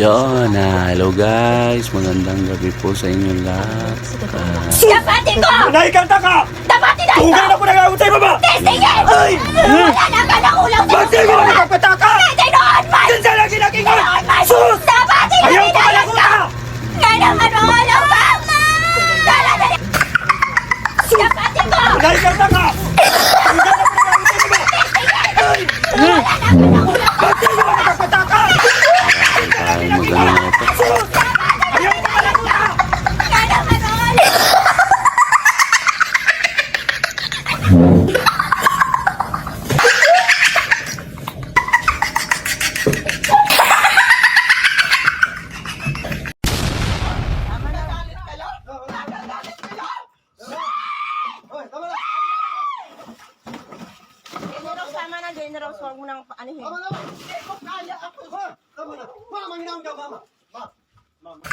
Yun, hello guys. Magandang gabi po sa inyo lahat. Dapatin ko! Naikanta ka! Dapatin na ito! Tunggay na po nag-autay mo ba? Testingin! Ay! Wala na ka ng ulang Bakit mo nakapataka? Tinoon man! Kinsa lagi nakingon? Tinoon man! Sus! Dapatin na Ayaw ko pinayas malagot ka! ka! Nga naman mo alam ba? Dala na Dapatin ko! Naikanta ka! Tunggay na po nag-autay mo ba? Ay! Wala na ka ng ulang Bakit mo nakapataka? Tayo magano po. Sus! Ayaw ko malagot ka! Nga naman mo alam! General, tama na, General. Huwag mo nang paanihin. Tama na! Kaya ako! Tama na! Mama, hinahon ka, mama! Mama!